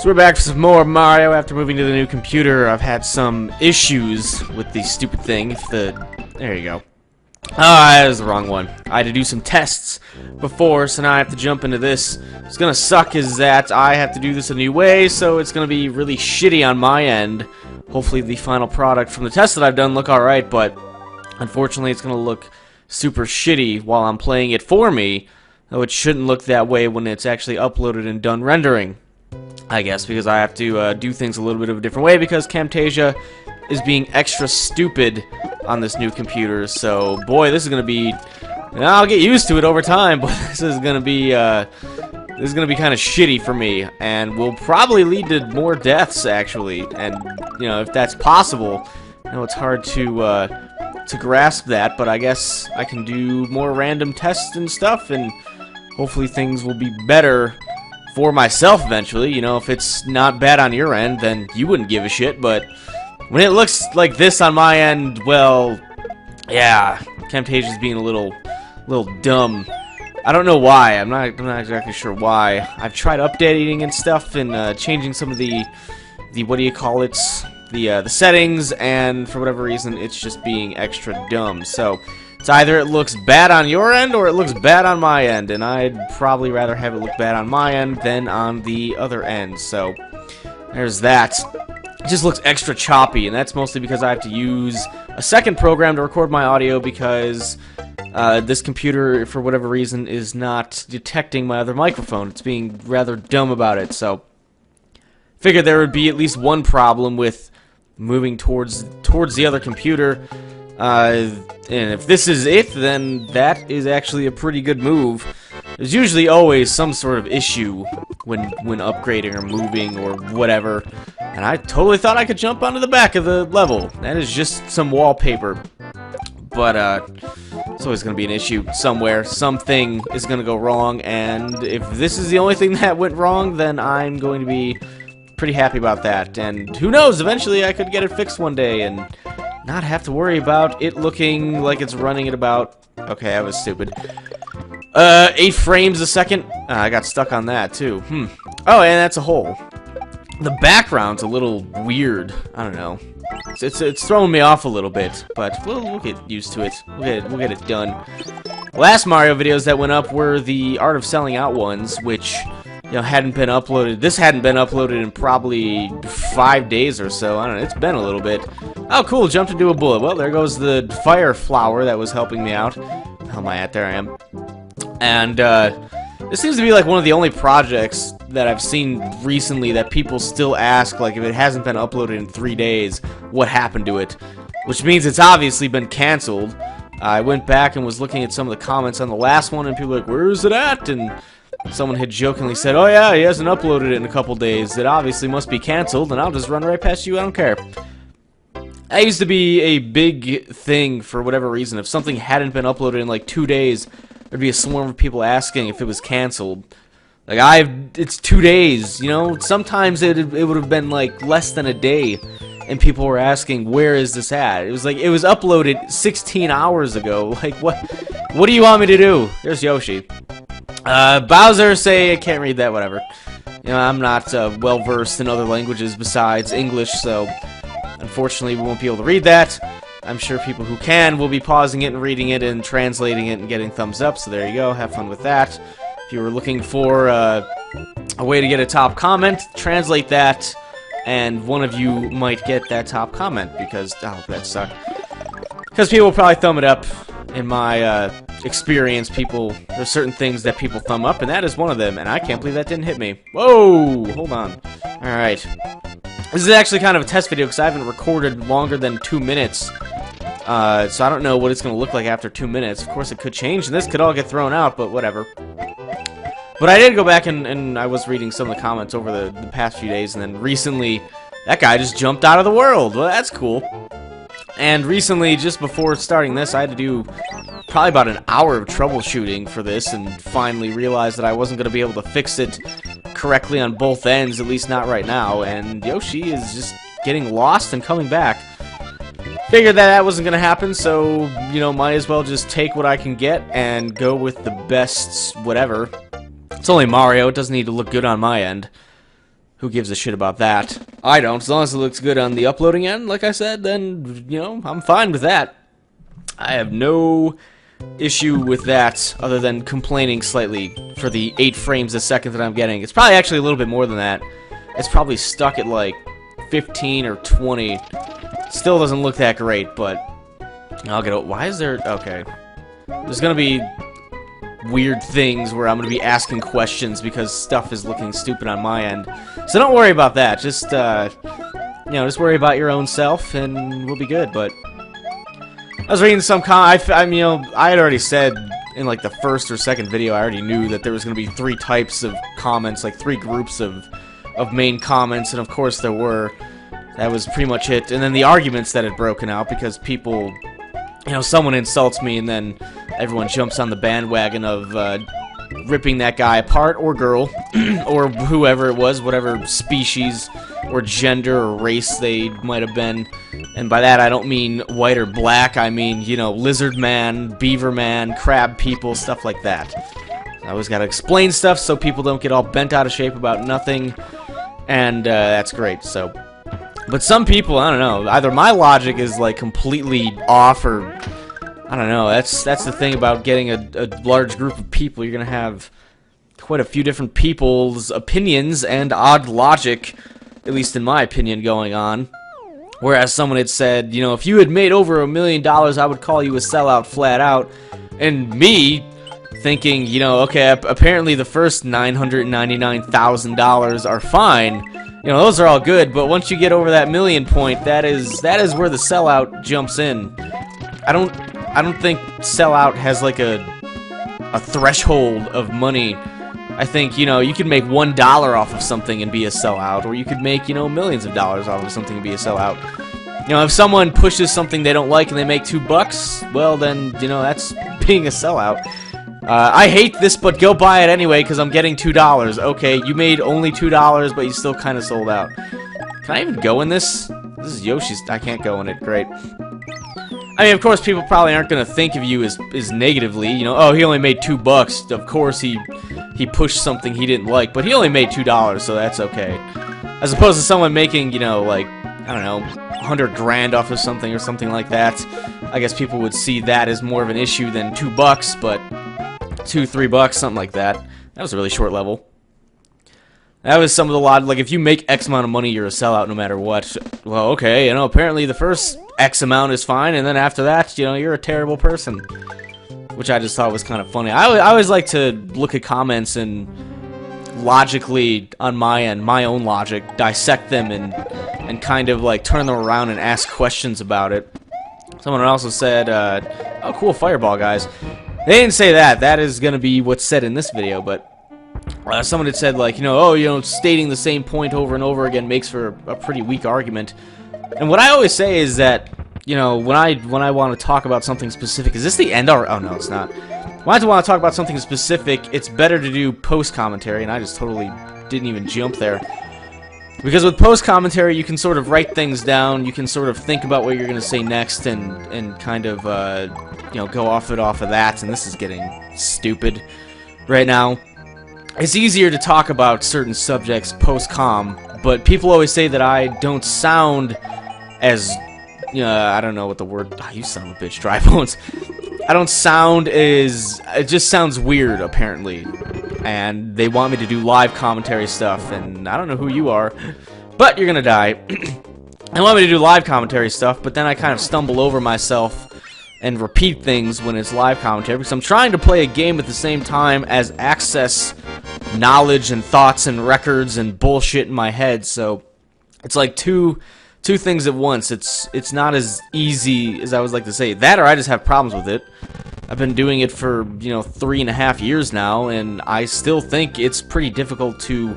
So we're back for some more Mario after moving to the new computer. I've had some issues with the stupid thing. There you go. Ah, that was the wrong one. I had to do some tests before, so now I have to jump into this. What's gonna suck is that I have to do this a new way, so it's gonna be really shitty on my end. Hopefully the final product from the tests that I've done look alright, but unfortunately it's gonna look super shitty while I'm playing it for me, though it shouldn't look that way when it's actually uploaded and done rendering. I guess, because I have to do things a little bit of a different way because Camtasia is being extra stupid on this new computer. So, boy, this is gonna be. I'll get used to it over time, but this is gonna be kind of shitty for me, and will probably lead to more deaths actually. And you know, if that's possible, I know it's hard to grasp that, but I guess I can do more random tests and stuff, and hopefully things will be better for myself eventually. You know, if it's not bad on your end, then you wouldn't give a shit, but when it looks like this on my end, well, yeah, Camtasia's being a little dumb. I don't know why. I'm not exactly sure why. I've tried updating and stuff and changing some of the what do you call it, the settings, and for whatever reason it's just being extra dumb. So it's either it looks bad on your end or it looks bad on my end, and I'd probably rather have it look bad on my end than on the other end. So there's that. It just looks extra choppy, and that's mostly because I have to use a second program to record my audio because this computer, for whatever reason, is not detecting my other microphone. It's being rather dumb about it, so figured there would be at least one problem with moving towards the other computer. And if this is it, then that is actually a pretty good move. There's usually always some sort of issue when upgrading or moving or whatever, and I totally thought I could jump onto the back of the level. That is just some wallpaper. But it's always going to be an issue somewhere. Something is going to go wrong, and if this is the only thing that went wrong, then I'm going to be pretty happy about that. And who knows, eventually I could get it fixed one day and not have to worry about it looking like it's running at about, okay, that was stupid, 8 frames a second. I got stuck on that too. Oh, and that's a hole. The background's a little weird. I don't know. It's throwing me off a little bit, but we'll get used to it. We'll get it done. Last Mario videos that went up were the Art of Selling Out ones, which, you know, hadn't been uploaded. This hadn't been uploaded in probably 5 days or so. I don't know. It's been a little bit. Oh, cool. Jumped into a bullet. Well, there goes the fire flower that was helping me out. How am I at? There I am. And this seems to be like one of the only projects that I've seen recently that people still ask, like, if it hasn't been uploaded in 3 days, what happened to it? Which means it's obviously been canceled. I went back and was looking at some of the comments on the last one, and people were like, where is it at? And someone had jokingly said, oh yeah, he hasn't uploaded it in a couple days. It obviously must be canceled, and I'll just run right past you, I don't care. That used to be a big thing for whatever reason. If something hadn't been uploaded in like 2 days, there'd be a swarm of people asking if it was canceled. Like, it's 2 days, you know? Sometimes it would have been like less than a day, and people were asking, where is this at? It was like, it was uploaded 16 hours ago. Like, what do you want me to do? There's Yoshi. Bowser, say, I can't read that, whatever. You know, I'm not well-versed in other languages besides English, so unfortunately we won't be able to read that. I'm sure people who can will be pausing it and reading it and translating it and getting thumbs up, so there you go, have fun with that. If you were looking for a way to get a top comment, translate that, and one of you might get that top comment, because, oh, that sucked. Because people will probably thumb it up. In my experience, there's certain things that people thumb up, and that is one of them, and I can't believe that didn't hit me. Whoa! Hold on. Alright. This is actually kind of a test video, because I haven't recorded longer than 2 minutes. So I don't know what it's going to look like after 2 minutes. Of course, it could change, and this could all get thrown out, but whatever. But I did go back, and I was reading some of the comments over the past few days, and then recently, that guy just jumped out of the world. Well, that's cool. And recently, just before starting this, I had to do probably about an hour of troubleshooting for this, and finally realized that I wasn't going to be able to fix it correctly on both ends, at least not right now, and Yoshi is just getting lost and coming back. Figured that wasn't going to happen, so, you know, might as well just take what I can get and go with the best whatever. It's only Mario, it doesn't need to look good on my end. who gives a shit about that? I don't. As long as it looks good on the uploading end, like I said, then, you know, I'm fine with that. I have no issue with that, other than complaining slightly for the 8 frames a second that I'm getting. It's probably actually a little bit more than that. It's probably stuck at like 15 or 20. Still doesn't look that great, but I'll get it. Why is there... Okay. There's gonna be weird things where I'm gonna be asking questions because stuff is looking stupid on my end. So don't worry about that. Just, you know, just worry about your own self and we'll be good, but... I was reading some you know, I had already said in like the first or second video, I already knew that there was going to be 3 types of comments, like 3 groups of main comments, and of course there were. That was pretty much it. And then the arguments that had broken out because people, you know, someone insults me and then everyone jumps on the bandwagon of ripping that guy apart, or girl, or whoever it was, whatever species or gender or race they might have been. And by that I don't mean white or black, I mean, you know, lizard man, beaver man, crab people, stuff like that. I always gotta explain stuff so people don't get all bent out of shape about nothing, and that's great. So, but some people, I don't know, either my logic is like completely off, or I don't know. That's the thing about getting a large group of people. You're gonna have quite a few different people's opinions and odd logic, at least in my opinion, going on. Whereas someone had said, you know, if you had made over $1 million, I would call you a sellout flat out. And me thinking, you know, okay, apparently the first $999,000 are fine. You know, those are all good, but once you get over that million point, that is where the sellout jumps in. I don't think sellout has like a threshold of money. I think, you know, you could make $1 off of something and be a sellout, or you could make, you know, millions of dollars off of something and be a sellout. You know, if someone pushes something they don't like and they make $2, well then, you know, that's being a sellout. I hate this, but go buy it anyway because I'm getting $2. Okay, you made only $2, but you still kind of sold out. Can I even go in this? This is Yoshi's. I can't go in it. Great. I mean, of course, people probably aren't going to think of you as negatively. You know, oh, he only made $2. Of course, he pushed something he didn't like, but he only made $2, so that's okay. As opposed to someone making, you know, like, I don't know, 100 grand off of something or something like that. I guess people would see that as more of an issue than $2, but $2, $3, something like that. That was a really short level. That was some of the like, if you make X amount of money, you're a sellout no matter what. Well, okay, you know, apparently the first X amount is fine, and then after that, you know, you're a terrible person. Which I just thought was kind of funny. I always like to look at comments and logically, on my end, my own logic, dissect them and kind of like turn them around and ask questions about it. Someone also said, oh cool, fireball guys. They didn't say that. That is going to be what's said in this video, but someone had said, like, you know, oh, you know, stating the same point over and over again makes for a pretty weak argument. And what I always say is that, you know, when I want to talk about something specific, is this the end or... Oh, no, it's not. When I want to talk about something specific, it's better to do post-commentary, and I just totally didn't even jump there. Because with post-commentary, you can sort of write things down, you can sort of think about what you're going to say next, and kind of, you know, go off of that, and this is getting stupid right now. It's easier to talk about certain subjects post-com, but people always say that I don't sound as... I don't know what the word... Oh, you son of a bitch, dry bones. I don't sound as... It just sounds weird, apparently. And they want me to do live commentary stuff, and I don't know who you are, but you're gonna die. They want me to do live commentary stuff, but then I kind of stumble over myself and repeat things when it's live commentary, because I'm trying to play a game at the same time as access knowledge and thoughts and records and bullshit in my head, so it's like two things at once. It's not as easy as I would like to say. That, or I just have problems with it. I've been doing it for, you know, 3.5 years now, and I still think it's pretty difficult to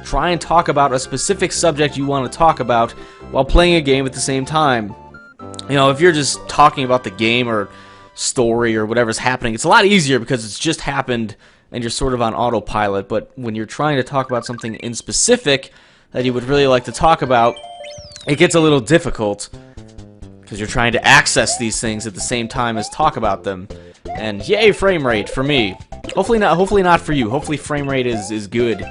try and talk about a specific subject you want to talk about while playing a game at the same time. You know, if you're just talking about the game or story or whatever's happening, it's a lot easier because it's just happened and you're sort of on autopilot. But when you're trying to talk about something in specific that you would really like to talk about, it gets a little difficult because you're trying to access these things at the same time as talk about them. And yay, frame rate for me. Hopefully not for you. Hopefully frame rate is good.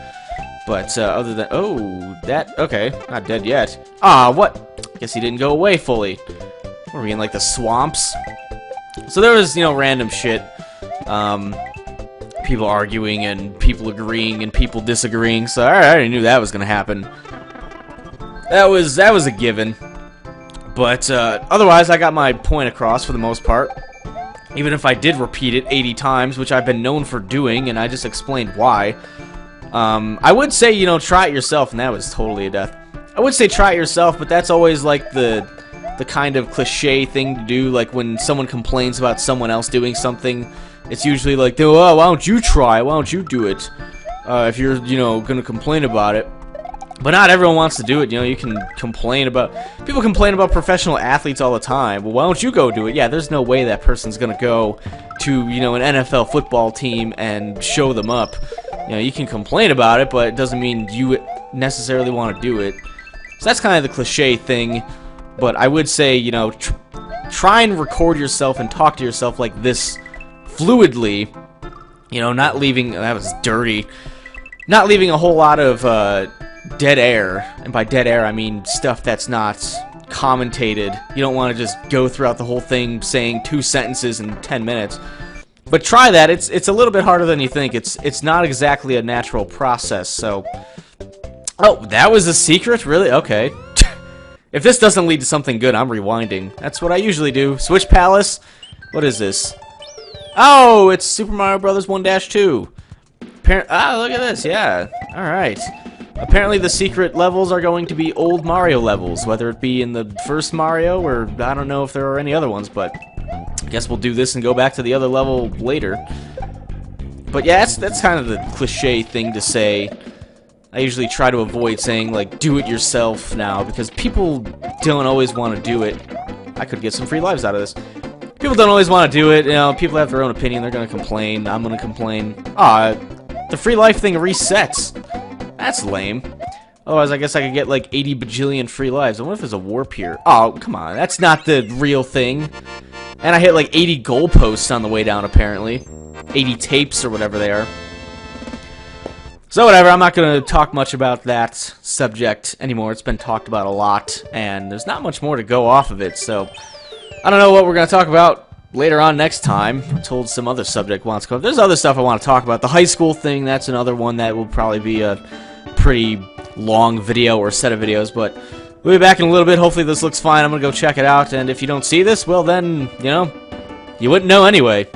But other than okay, not dead yet. Ah, what? Guess he didn't go away fully. What are we in, like, the swamps? So there was, you know, random shit. People arguing and people agreeing and people disagreeing. So I already knew that was gonna happen. That was a given. But otherwise, I got my point across for the most part. Even if I did repeat it 80 times, which I've been known for doing, and I just explained why. I would say, you know, try it yourself, and that was totally a death. I would say try it yourself, but that's always like the kind of cliche thing to do. Like when someone complains about someone else doing something, it's usually like, oh, why don't you try it? Why don't you do it? If you're, you know, gonna complain about it. But not everyone wants to do it. You know, you can complain about... People complain about professional athletes all the time. Well, why don't you go do it? Yeah, there's no way that person's going to go to, you know, an NFL football team and show them up. You know, you can complain about it, but it doesn't mean you necessarily want to do it. So that's kind of the cliche thing. But I would say, you know, try and record yourself and talk to yourself like this fluidly. You know, not leaving... That was dirty. Not leaving a whole lot of... dead air, and by dead air I mean stuff that's not commentated. You don't want to just go throughout the whole thing saying 2 sentences in 10 minutes. But try that. It's a little bit harder than you think. It's not exactly a natural process. So, oh, that was a secret? Really? Okay. If this doesn't lead to something good, I'm rewinding. That's what I usually do. Switch Palace. What is this? Oh, it's Super Mario Bros. 1-2. Ah, look at this. Yeah. All right. Apparently the secret levels are going to be old Mario levels, whether it be in the first Mario, or I don't know if there are any other ones, but I guess we'll do this and go back to the other level later. But yeah, that's kind of the cliche thing to say. I usually try to avoid saying, like, do it yourself now, because people don't always want to do it. I could get some free lives out of this. People don't always want to do it, you know, people have their own opinion, they're going to complain, I'm going to complain. The free life thing resets. That's lame. Otherwise, I guess I could get like 80 bajillion free lives. I wonder if there's a warp here. Oh, come on. That's not the real thing. And I hit like 80 goalposts on the way down, apparently. 80 tapes or whatever they are. So whatever, I'm not going to talk much about that subject anymore. It's been talked about a lot, and there's not much more to go off of it. So I don't know what we're going to talk about later on next time. I'm told some other subject wants to come up. There's other stuff I want to talk about. The high school thing, that's another one that will probably be a pretty long video or set of videos, but we'll be back in a little bit. Hopefully this looks fine. I'm gonna go check it out, and if you don't see this, well then, you know, you wouldn't know anyway.